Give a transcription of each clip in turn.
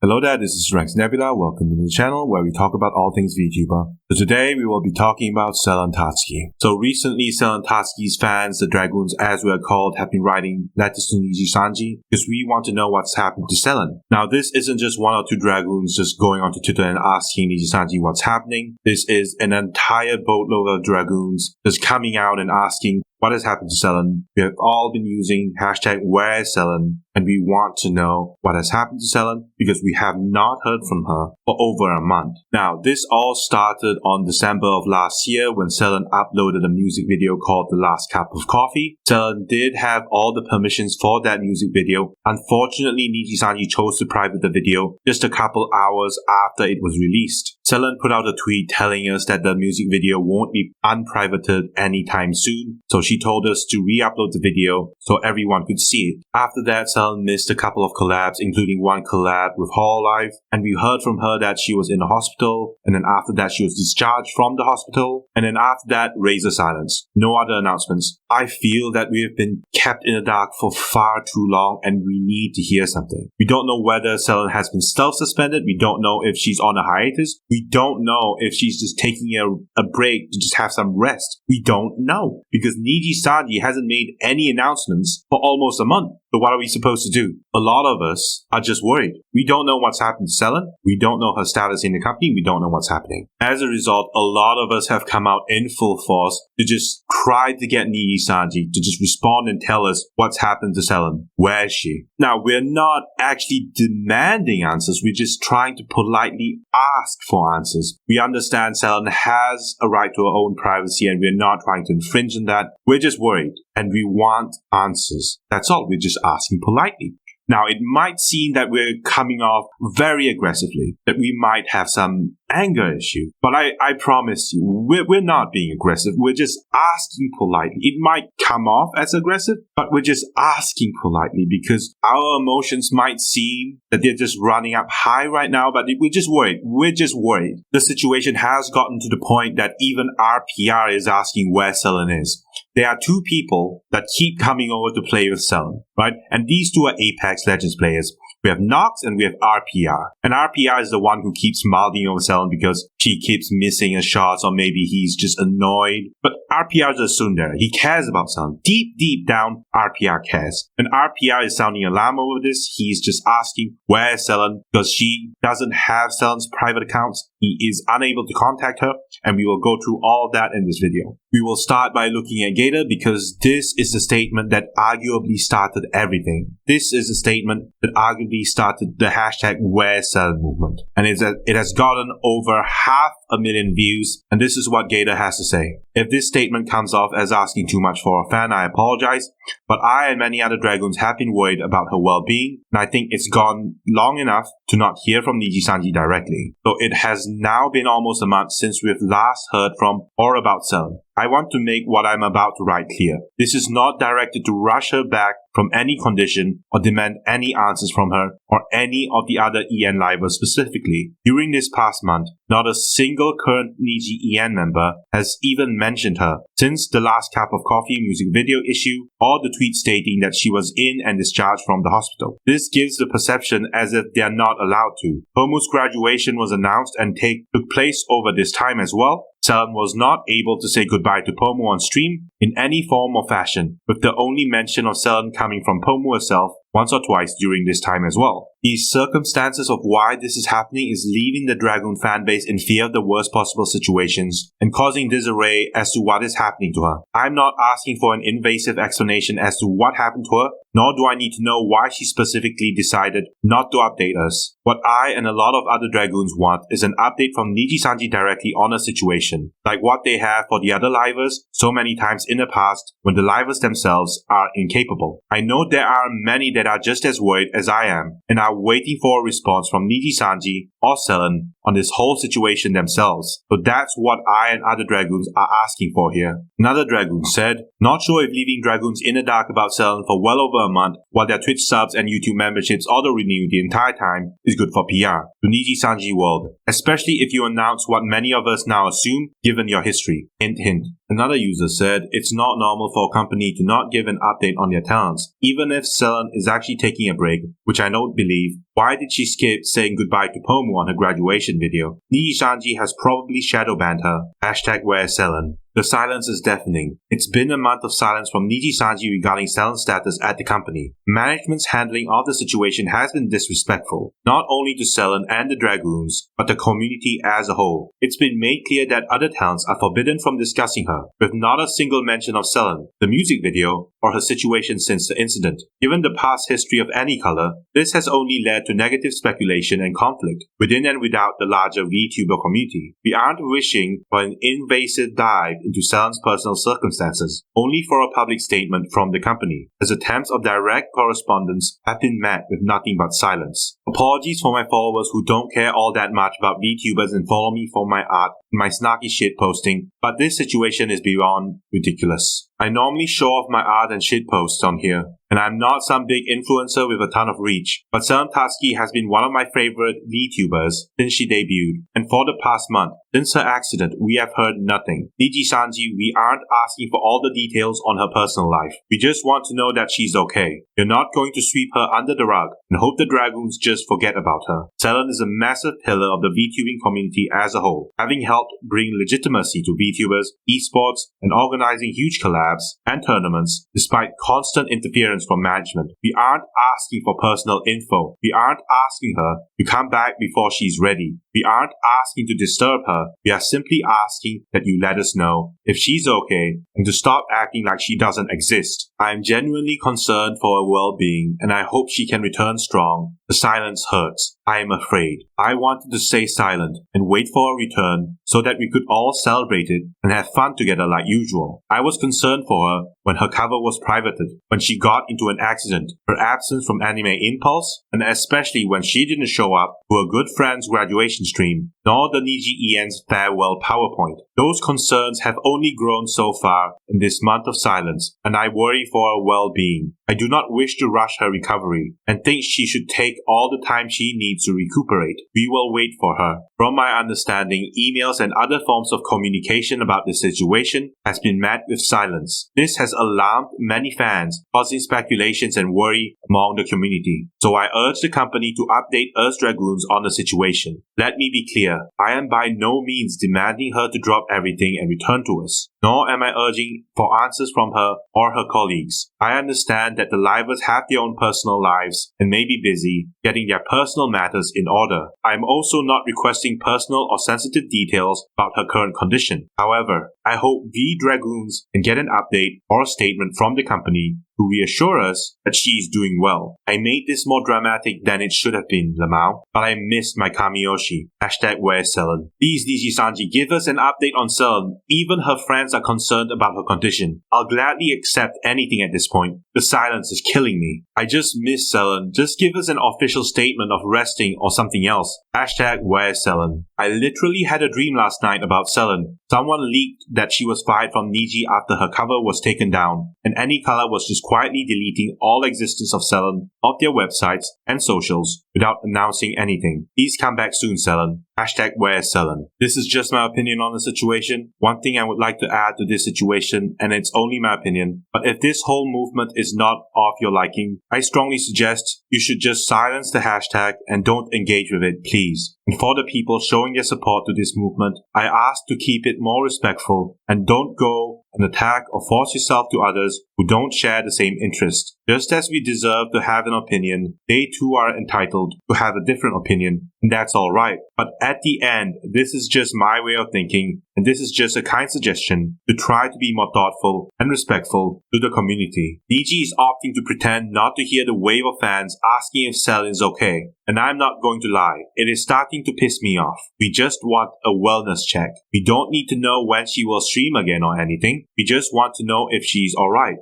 Hello there, this is Rex Nebula. Welcome to the channel where we talk about all things VTuber. So today we will be talking about Selen Tatsuki. So recently Selen Tatsuki's fans, the Dragoons as we are called, have been writing letters to Nijisanji because we want to know what's happened to Selen. Now this isn't just one or two Dragoons just going onto Twitter and asking Nijisanji what's happening. This is an entire boatload of Dragoons just coming out and asking what has happened to Selen. We have all been using hashtag whereisselen, and we want to know what has happened to Selen because we have not heard from her for over a month. Now, this all started on December of last year when Selen uploaded a music video called The Last Cup of Coffee. Selen did have all the permissions for that music video. Unfortunately, Nijisanji chose to private the video just a couple hours after it was released. Selen put out a tweet telling us that the music video won't be unprivated anytime soon, so she told us to re-upload the video so everyone could see it. After that, Selen missed a couple of collabs, including one collab with hololive, and we heard from her that she was in the hospital, and then after that she was discharged from the hospital, and then after that, razor silence. No other announcements. I feel that we have been kept in the dark for far too long and we need to hear something. We don't know whether Selen has been self-suspended, we don't know if she's on a hiatus, we don't know if she's just taking a break to just have some rest. We don't know because Nijisanji hasn't made any announcements for almost a month. So what are we supposed to do? A lot of us are just worried. We don't know what's happened to Selen. We don't know her status in the company. We don't know what's happening. As a result, a lot of us have come out in full force to just try to get Nijisanji to just respond and tell us what's happened to Selen. Where is she? Now, we're not actually demanding answers. We're just trying to politely ask for answers. We understand Selen has a right to her own privacy and we're not trying to infringe on that. We're just worried and we want answers. That's all. We're just asking politely. Now, it might seem that we're coming off very aggressively, that we might have some anger issue. But I promise you, we're not being aggressive. We're just asking politely. It might come off as aggressive, but we're just asking politely because our emotions might seem that they're just running up high right now, but we're just worried. We're just worried. The situation has gotten to the point that even our PR is asking where Selen is. There are two people that keep coming over to play with Selen, right? And these two are Apex Legends players. We have Nox and we have RPR. And RPR is the one who keeps mouthing over Selen because she keeps missing her shots or maybe he's just annoyed. But RPR is a tsundere. He cares about Selen. Deep down, RPR cares. And RPR is sounding alarm over this. He's just asking where is Selen because she doesn't have Selen's private accounts. He is unable to contact her and we will go through all of that in this video. We will start by looking at Gator because this is the statement that arguably started everything. This is the statement that arguably started the hashtag whereisselen movement. And it has gotten over 500,000 views, and this is what Gator has to say. If this statement comes off as asking too much for a fan, I apologize, but I and many other Dragoons have been worried about her well-being, and I think it's gone long enough to not hear from Nijisanji directly. So it has now been almost a month since we've last heard from or about Selen. I want to make what I'm about to write clear. This is not directed to rush her back from any condition or demand any answers from her or any of the other EN livers specifically. During this past month, not a single current Niji EN member has even mentioned her since the Last Cup of Coffee music video issue or the tweet stating that she was in and discharged from the hospital. This gives the perception as if they are not allowed to. Pomu's graduation was announced and took place over this time as well. Selen was not able to say goodbye to Pomu on stream in any form or fashion, with the only mention of Selen coming from Pomu herself once or twice during this time as well. The circumstances of why this is happening is leaving the Dragoon fanbase in fear of the worst possible situations and causing disarray as to what is happening to her. I'm not asking for an invasive explanation as to what happened to her, nor do I need to know why she specifically decided not to update us. What I and a lot of other Dragoons want is an update from Nijisanji directly on a situation, like what they have for the other livers so many times in the past when the livers themselves are incapable. I know there are many that are just as worried as I am and are waiting for a response from Nijisanji or Selen on this whole situation themselves. So that's what I and other Dragoons are asking for here. Another Dragoon said, not sure if leaving Dragoons in the dark about Selen for well over a month, while their Twitch subs and YouTube memberships auto-renew the entire time is good for PR to Nijisanji world, especially if you announce what many of us now assume given your history. Hint hint. Another user said it's not normal for a company to not give an update on their talents, even if Selen is actually taking a break, which I don't believe. Why did she skip saying goodbye to Pomu on her graduation video? Nijisanji has probably shadow banned her. #whereisselen. The silence is deafening. It's been a month of silence from Nijisanji regarding Selen's status at the company. Management's handling of the situation has been disrespectful, not only to Selen and the Dragoons, but the community as a whole. It's been made clear that other talents are forbidden from discussing her, with not a single mention of Selen, the music video, or her situation since the incident. Given the past history of any color, this has only led to negative speculation and conflict within and without the larger VTuber community. We aren't wishing for an invasive dive into Selen's personal circumstances, only for a public statement from the company, as attempts of direct correspondence have been met with nothing but silence. Apologies for my followers who don't care all that much about VTubers and follow me for my art and my snarky shit posting, but this situation is beyond ridiculous. I normally show off my art and shit posts on here, and I'm not some big influencer with a ton of reach, but Selen Tatsuki has been one of my favorite VTubers since she debuted, and for the past month, since her accident, we have heard nothing. Nijisanji, we aren't asking for all the details on her personal life. We just want to know that she's okay. You're not going to sweep her under the rug and hope the Dragoons just forget about her. Selen is a massive pillar of the VTubing community as a whole, having helped bring legitimacy to VTubers, esports, and organizing huge collabs and tournaments despite constant interference from management. We aren't asking for personal info. We aren't asking her to come back before she's ready. We aren't asking to disturb her. We are simply asking that you let us know if she's okay and to stop acting like she doesn't exist. I am genuinely concerned for her well-being and I hope she can return strong. The silence hurts. I am afraid. I wanted to stay silent and wait for a return so that we could all celebrate it and have fun together like usual. I was concerned for her when her cover was privated, when she got into an accident, her absence from Anime Impulse, and especially when she didn't show up to her good friend's graduation stream, nor the Niji-en's farewell PowerPoint. Those concerns have only grown so far in this month of silence, and I worry for her well-being. I do not wish to rush her recovery, and think she should take all the time she needs to recuperate. We will wait for her. From my understanding, emails and other forms of communication about the situation has been met with silence. This has alarmed many fans, causing speculations and worry among the community. So I urge the company to update us Dragoons on the situation. Let me be clear, I am by no means demanding her to drop everything and return to us, nor am I urging for answers from her or her colleagues. I understand that the livers have their own personal lives and may be busy getting their personal matters in order. I am also not requesting personal or sensitive details about her current condition. However, I hope we Dragoons can get an update or a statement from the company to reassure us that she is doing well. I made this more dramatic than it should have been, Lamau, but I missed my Kamiyoshi. #whereisselen. Please, Nijisanji, give us an update on Selen. Even her friends are concerned about her condition. I'll gladly accept anything at this point. The silence is killing me. I just miss Selen. Just give us an official statement of resting or something else. #whereisselen. I literally had a dream last night about Selen. Someone leaked that she was fired from Niji after her cover was taken down, and Any Color was just quietly deleting all existence of Selen off their websites and socials without announcing anything. Please come back soon, Selen. #whereisselen. This is just my opinion on the situation. One thing I would like to add to this situation, and it's only my opinion, but if this whole movement is not of your liking, I strongly suggest you should just silence the hashtag and don't engage with it, please. And for the people showing their support to this movement, I ask to keep it more respectful and don't go and attack or force yourself to others who don't share the same interest. Just as we deserve to have an opinion, they too are entitled to have a different opinion, and that's alright. But at the end, this is just my way of thinking, and this is just a kind suggestion to try to be more thoughtful and respectful to the community. Niji is opting to pretend not to hear the wave of fans asking if Selen is okay, and I'm not going to lie, it is starting to piss me off. We just want a wellness check. We don't need to know when she will stream again or anything. We just want to know if she's alright.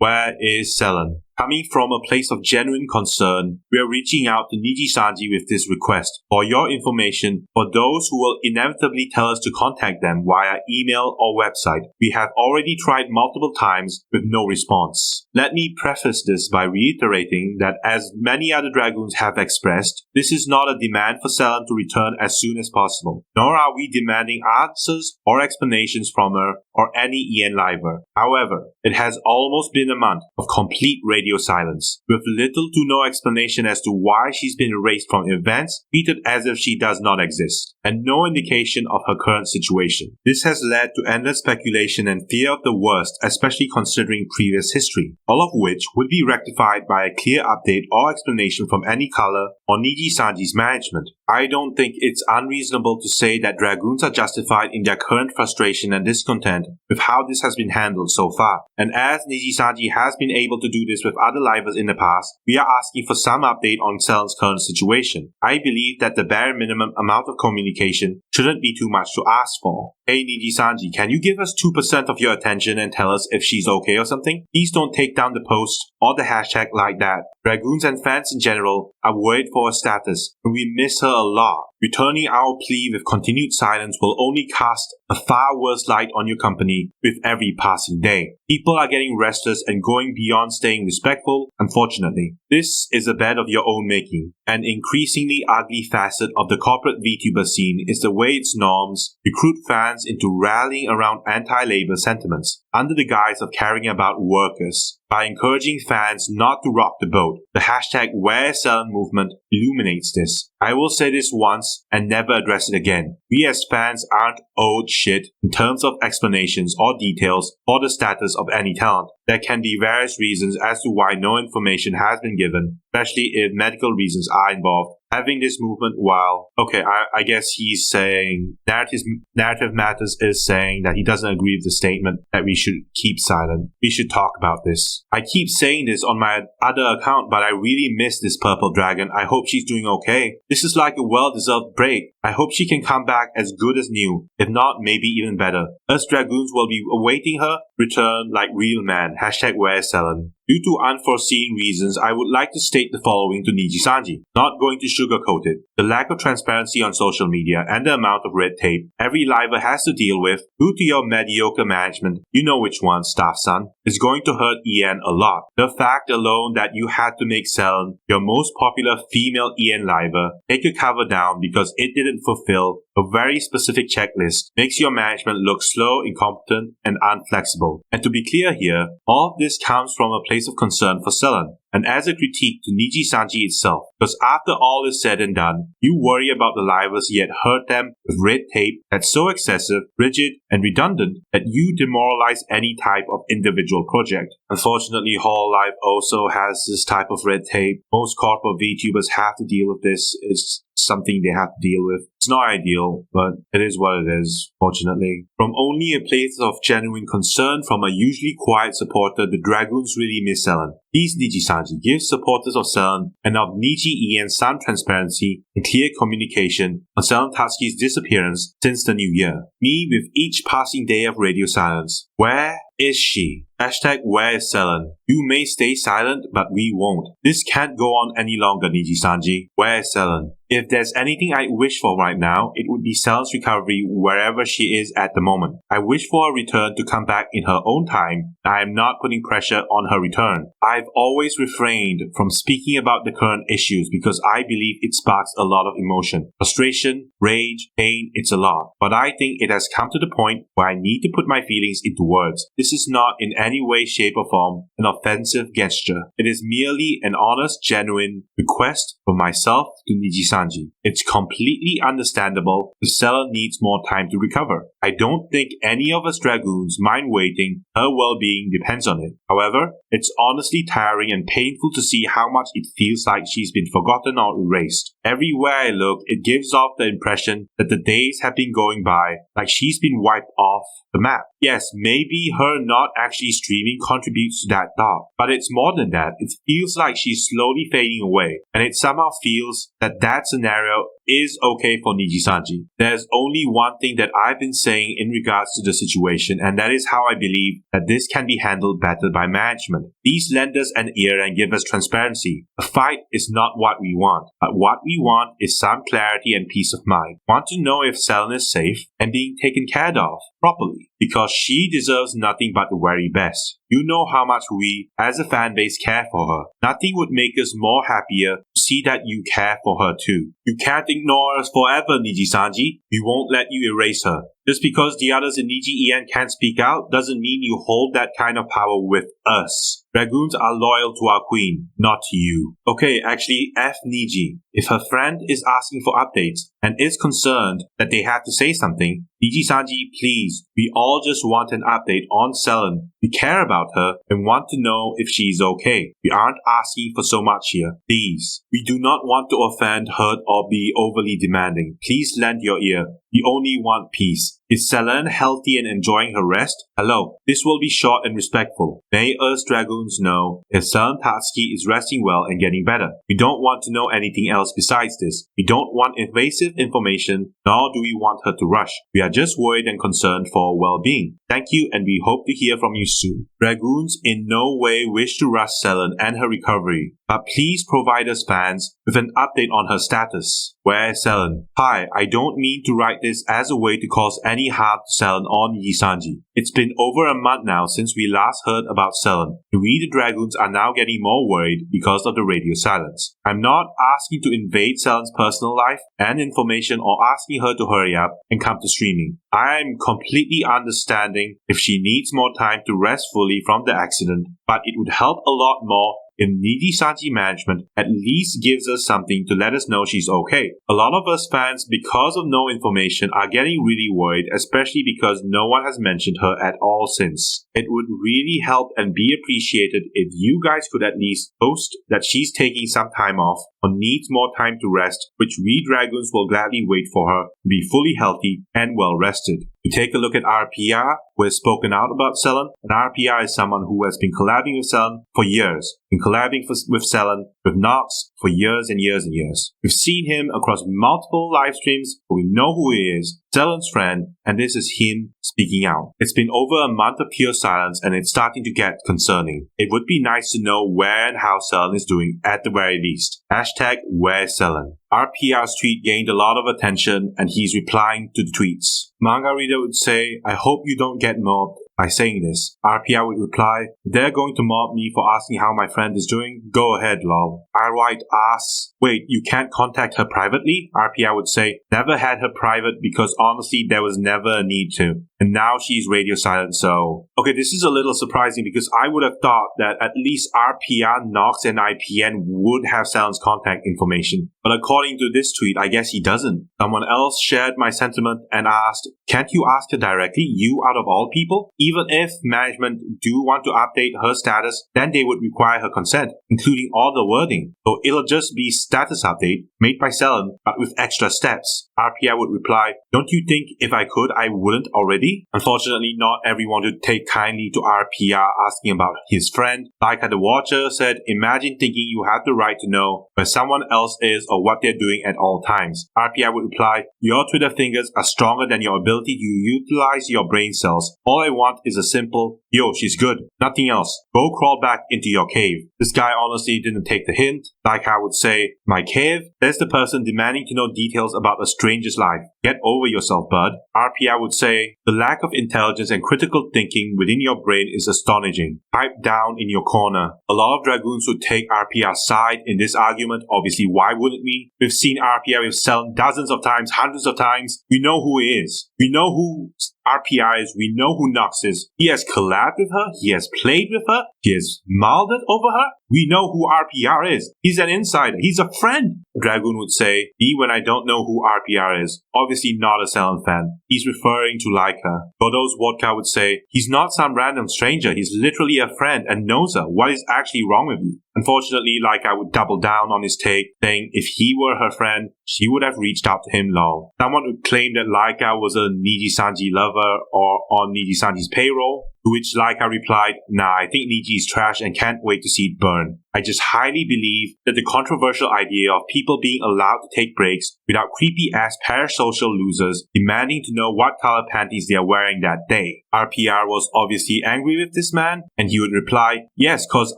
#whereisselen. Coming from a place of genuine concern, we are reaching out to Nijisanji with this request. For your information, for those who will inevitably tell us to contact them via email or website, we have already tried multiple times with no response. Let me preface this by reiterating that as many other Dragoons have expressed, this is not a demand for Selen to return as soon as possible, nor are we demanding answers or explanations from her or any EN liver. However, it has almost been a month of complete radio silence, with little to no explanation as to why she's been erased from events, treated as if she does not exist, and no indication of her current situation. This has led to endless speculation and fear of the worst, especially considering previous history, all of which would be rectified by a clear update or explanation from any color or Nijisanji's management. I don't think it's unreasonable to say that Dragoons are justified in their current frustration and discontent with how this has been handled so far, and as Nijisanji has been able to do this with other livers in the past, we are asking for some update on Selen's current situation. I believe that the bare minimum amount of communication shouldn't be too much to ask for. Hey Nijisanji, can you give us 2% of your attention and tell us if she's okay or something? Please don't take down the post or the hashtag like that. Dragoons and fans in general are worried for her status, and we miss her a lot. Returning our plea with continued silence will only cast a far worse light on your company with every passing day. People are getting restless and going beyond staying respectful, unfortunately. This is a bed of your own making. An increasingly ugly facet of the corporate VTuber scene is the way its norms recruit fans into rallying around anti-labor sentiments under the guise of caring about workers. By encouraging fans not to rock the boat, the hashtag whereisselen movement illuminates this. I will say this once and never address it again. We as fans aren't owed shit in terms of explanations or details for the status of any talent. There can be various reasons as to why no information has been given, especially if medical reasons are involved. Having this movement while, I guess he's saying, Narrative Matters is saying that he doesn't agree with the statement that we should keep silent. We should talk about this. I keep saying this on my other account, but I really miss this purple dragon. I hope she's doing okay. This is like a well-deserved break. I hope she can come back as good as new. If not, maybe even better. Us Dragoons will be awaiting her return like real men. Hashtag whereisselen. Due to unforeseen reasons, I would like to state the following to Nijisanji. Not going to sugarcoat it. The lack of transparency on social media and the amount of red tape every liver has to deal with due to your mediocre management, you know which one, staff-son, is going to hurt EN a lot. The fact alone that you had to make Selen, your most popular female EN liver, take a cover down because it didn't fulfill a very specific checklist makes your management look slow, incompetent, and unflexible. And to be clear here, all of this comes from a place of concern for Selen, and as a critique to Nijisanji itself, because after all is said and done, you worry about the livers yet hurt them with red tape that's so excessive, rigid, and redundant that you demoralize any type of individual project. Unfortunately, hololive also has this type of red tape. Most corporate VTubers have to deal with this. It's something they have to deal with. It's not ideal, but it is what it is, fortunately. From only a place of genuine concern from a usually quiet supporter, the Dragoons really miss Selen. Please Nijisanji, give supporters of Selen and of Niji EN some transparency and clear communication on Selen Tatsuki's disappearance since the new year. Me with each passing day of radio silence. Where is she? Hashtag whereisselen. You may stay silent, but we won't. This can't go on any longer, Nijisanji. Whereisselen. If there's anything I wish for right now, it would be Selen's recovery wherever she is at the moment. I wish for her return to come back in her own time. I am not putting pressure on her return. I've always refrained from speaking about the current issues because I believe it sparks a lot of emotion. Frustration, rage, pain, it's a lot. But I think it has come to the point where I need to put my feelings into words. This is not in any way, shape or form an offensive gesture. It is merely an honest, genuine request from myself to Nijisanji. It's completely understandable if Selen needs more time to recover. I don't think any of us Dragoons mind waiting. Her well-being depends on it. However, it's honestly tiring and painful to see how much it feels like she's been forgotten or erased. Everywhere I look, it gives off the impression that the days have been going by like she's been wiped off the map. Yes, maybe her not actually streaming contributes to that thought, but it's more than that. It feels like she's slowly fading away, and it somehow feels that that scenario is okay for Nijisanji. There's only one thing that I've been saying in regards to the situation, and that is how I believe that this can be handled better by management. Please lend us an ear and give us transparency. A fight is not what we want, but what we want is some clarity and peace of mind. Want to know if Selen is safe and being taken care of properly, because she deserves nothing but the very best. You know how much we, as a fan base, care for her. Nothing would make us more happier to see that you care for her too. You can't ignore us forever, Nijisanji. We won't let you erase her. Just because the others in Niji-en can't speak out doesn't mean you hold that kind of power with us. Dragoons are loyal to our queen, not to you. Okay, actually, F Niji. If her friend is asking for updates and is concerned that they have to say something, Nijisanji, please, we all just want an update on Selen. We care about her and want to know if she's okay. We aren't asking for so much here. Please. We do not want to offend, hurt, or be overly demanding. Please lend your ear. We only want peace. Is Selen healthy and enjoying her rest? Hello. This will be short and respectful. May us Dragoons know if Selen Tatsuki is resting well and getting better. We don't want to know anything else besides this. We don't want invasive information, nor do we want her to rush. We are just worried and concerned for her well-being. Thank you, and we hope to hear from you soon. Dragoons in no way wish to rush Selen and her recovery, but please provide us fans with an update on her status. Where is Selen? Hi, I don't mean to write this as a way to cause any harm to Selen or Nijisanji. It's been over a month now since we last heard about Selen. We the Dragoons are now getting more worried because of the radio silence. I'm not asking to invade Selen's personal life and information or asking her to hurry up and come to streaming. I'm completely understanding if she needs more time to rest fully from the accident, but it would help a lot more if Nijisanji management at least gives us something to let us know she's okay. A lot of us fans, because of no information, are getting really worried, especially because no one has mentioned her at all since. It would really help and be appreciated if you guys could at least post that she's taking some time off or needs more time to rest, which we Dragoons will gladly wait for her to be fully healthy and well rested. To take a look at RPR, who has spoken out about Selen, and RPR is someone who has been collabing with Selen for years, been collabing with Selen, with Nox for years and years and years. We've seen him across multiple live streams, but we know who he is, Selen's friend, and this is him speaking out. It's been over a month of pure silence, and it's starting to get concerning. It would be nice to know where and how Selen is doing at the very least. #Whereisselen. RPR's tweet gained a lot of attention, and he's replying to the tweets. Manga reader would say, I hope you don't get mobbed by saying this. RPR would reply, they're going to mob me for asking how my friend is doing? Go ahead, lol. I write ass. Wait, you can't contact her privately? RPR would say, never had her private because honestly there was never a need to. And now she's radio silent, so... Okay, this is a little surprising because I would have thought that at least RPR, Nox, and IPN would have Selen's contact information. But according to this tweet, I guess he doesn't. Someone else shared my sentiment and asked, can't you ask her directly, you out of all people? Even if management do want to update her status, then they would require her consent, including all the wording. So it'll just be status update made by Selen, but with extra steps. RPR would reply, don't you think if I could, I wouldn't already? Unfortunately, not everyone would take kindly to RPR asking about his friend. Like the Watcher said, imagine thinking you have the right to know where someone else is or what they're doing at all times. RPR would reply, your Twitter fingers are stronger than your ability to utilize your brain cells. All I want is a simple, yo, she's good. Nothing else. Go crawl back into your cave. This guy honestly didn't take the hint. Like I would say, my cave? There's the person demanding to know details about a stranger's life. Get over yourself, bud. RPR would say, the lack of intelligence and critical thinking within your brain is astonishing. Pipe down in your corner. A lot of Dragoons would take RPR's side in this argument. Obviously, why wouldn't we? We've seen RPR with Selen dozens of times, hundreds of times. We know who he is. We know who RPR is. We know who Nox is. He has collabed with her. He has played with her. He has molded over her. We know who RPR is. He's an insider. He's a friend. Dragoon would say, me when I don't know who RPR is. Obviously not a Selen fan. He's referring to like her. For those Vodka would say, he's not some random stranger. He's literally a friend and knows her. What is actually wrong with you? Unfortunately, Laika would double down on his take, saying if he were her friend, she would have reached out to him lol. Someone would claim that Laika was a Nijisanji lover or on Nijisanji's payroll, to which Laika replied, nah, I think Niji is trash and can't wait to see it burn. I just highly believe that the controversial idea of people being allowed to take breaks without creepy-ass parasocial losers demanding to know what color panties they are wearing that day. RPR was obviously angry with this man, and he would reply, yes, cause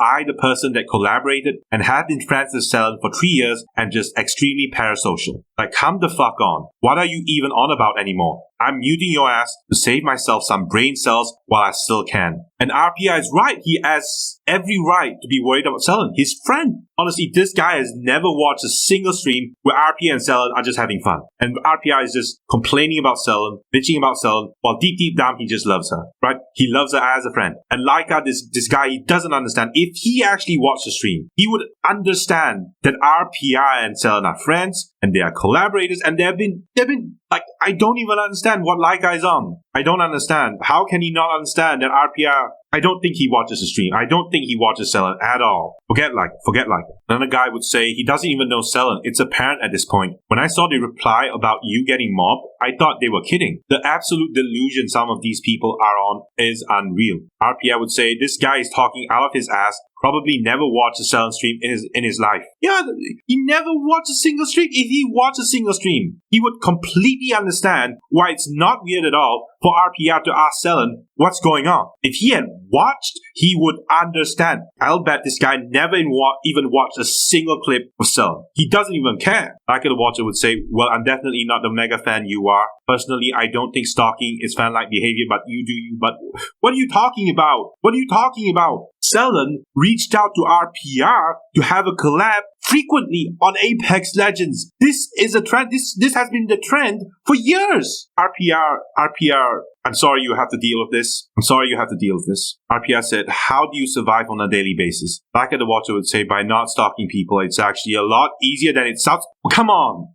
I, the person that collaborated and have been friends with Selen for 3 years, am just extremely parasocial. Like, come the fuck on. What are you even on about anymore? I'm muting your ass to save myself some brain cells while I still can. And RPR is right. He has every right to be worried about Selen, his friend. Honestly, this guy has never watched a single stream where RPR and Selen are just having fun. And RPR is just complaining about Selen, bitching about Selen, while deep down he just loves her, right? He loves her as a friend. And Laika, this guy, he doesn't understand. If he actually watched the stream, he would understand that RPR and Selen are friends and they are collaborators and they've been like, I don't even understand what Laika is on. I don't understand. How can he not understand that RPR? I don't think he watches the stream. I don't think he watches Selen at all. Forget Laika. Another guy would say he doesn't even know Selen. It's apparent at this point. When I saw the reply about you getting mobbed, I thought they were kidding. The absolute delusion some of these people are on is unreal. RPR would say this guy is talking out of his ass. Probably never watched a Selen stream in his life. Yeah, he never watched a single stream. If he watched a single stream, he would completely understand why it's not weird at all for RPR to ask Selen what's going on. If he had watched, he would understand. I'll bet this guy never even watched a single clip of Selen. He doesn't even care. Like the watcher would say, well, I'm definitely not the mega fan you are. Personally, I don't think stalking is fan-like behavior, but you do you. But what are you talking about? What are you talking about? Selen reached out to RPR to have a collab frequently on Apex Legends. This is a trend. This has been the trend for years. RPR, I'm sorry you have to deal with this. RPR said, how do you survive on a daily basis? Like the watcher would say, by not stalking people, it's actually a lot easier than it sounds. Come on.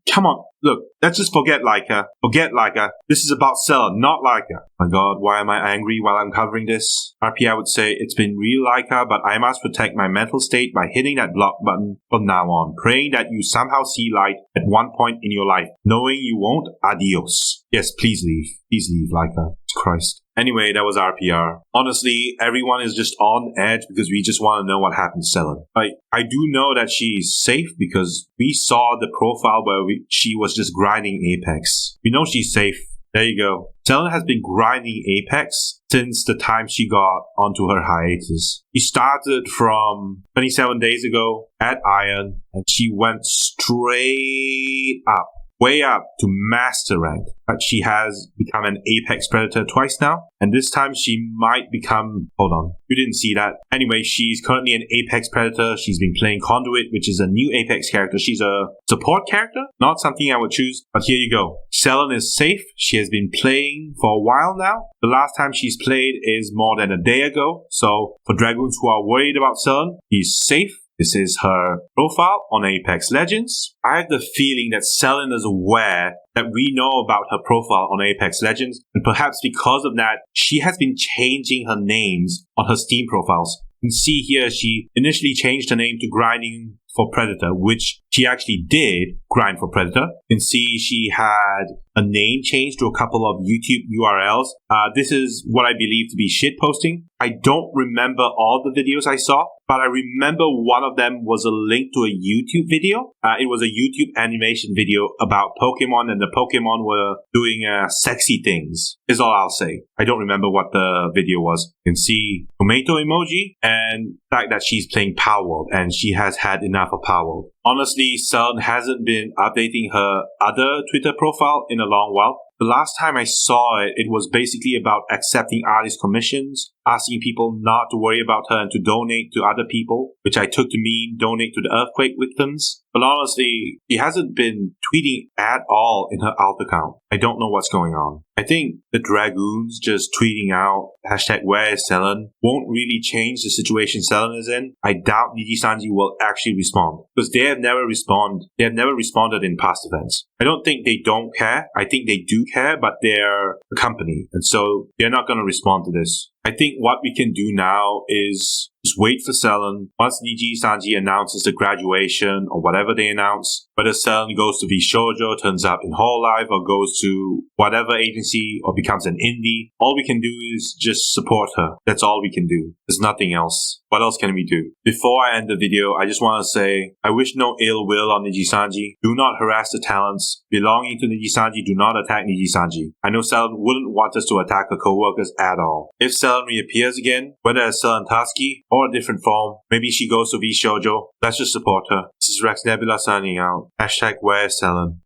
Look, let's just forget Laika. This is about Selen, not Laika. My god, why am I angry while I'm covering this? RPR would say, it's been real Laika, but I must protect my mental state by hitting that block button from now on, praying that you somehow see light at one point in your life. Knowing you won't, adios. Yes, please leave. Please leave, Laika. Christ. Anyway, that was RPR. Honestly, everyone is just on edge because we just want to know what happened to Selen. I do know that she's safe because we saw the profile where she was just grinding Apex. We know she's safe. There you go. Selen has been grinding Apex since the time she got onto her hiatus. She started from 27 days ago at Iron and she went straight up. Way up to master rank. But she has become an Apex Predator twice now. And this time she might become... Hold on. You didn't see that. Anyway, she's currently an Apex Predator. She's been playing Conduit, which is a new Apex character. She's a support character. Not something I would choose. But here you go. Selen is safe. She has been playing for a while now. The last time she's played is more than a day ago. So for Dragoons who are worried about Selen, he's safe. This is her profile on Apex Legends. I have the feeling that Selen is aware that we know about her profile on Apex Legends, and perhaps because of that, she has been changing her names on her Steam profiles. You can see here she initially changed her name to Grinding for Predator, which she actually did grind for Predator. You can see she had a name change to a couple of YouTube URLs. This is what I believe to be shitposting. I don't remember all the videos I saw, but I remember one of them was a link to a YouTube video. It was a YouTube animation video about Pokemon, and the Pokemon were doing sexy things, is all I'll say. I don't remember what the video was. You can see tomato emoji and the fact that she's playing Power World, and she has had enough of Power World. Honestly, Selen hasn't been updating her other Twitter profile in a long while. The last time I saw it, it was basically about accepting artist commissions, asking people not to worry about her and to donate to other people, which I took to mean donate to the earthquake victims. But honestly, she hasn't been tweeting at all in her alt account. I don't know what's going on. I think the Dragoons just tweeting out #whereisselen won't really change the situation Selen is in. I doubt Nijisanji will actually respond because they have never responded in past events. I don't think they don't care. I think they do care, but they're a company, and so they're not going to respond to this. I think what we can do now is Just wait for Selen. Once Nijisanji announces the graduation or whatever they announce, whether Selen goes to vshojo, turns up in hololive, or goes to whatever agency or becomes an indie, all we can do is just support her. That's all we can do. There's nothing else. What else can we do? Before I end the video, I just want to say, I wish no ill will on Nijisanji. Do not harass the talents belonging to Nijisanji. Do not attack Nijisanji. I know Selen wouldn't want us to attack her co-workers at all. If Selen reappears again, whether as Selen Tatsuki or a different form, maybe she goes to vshojo, let's just support her. This is Rex Nebula signing out. #whereisselen.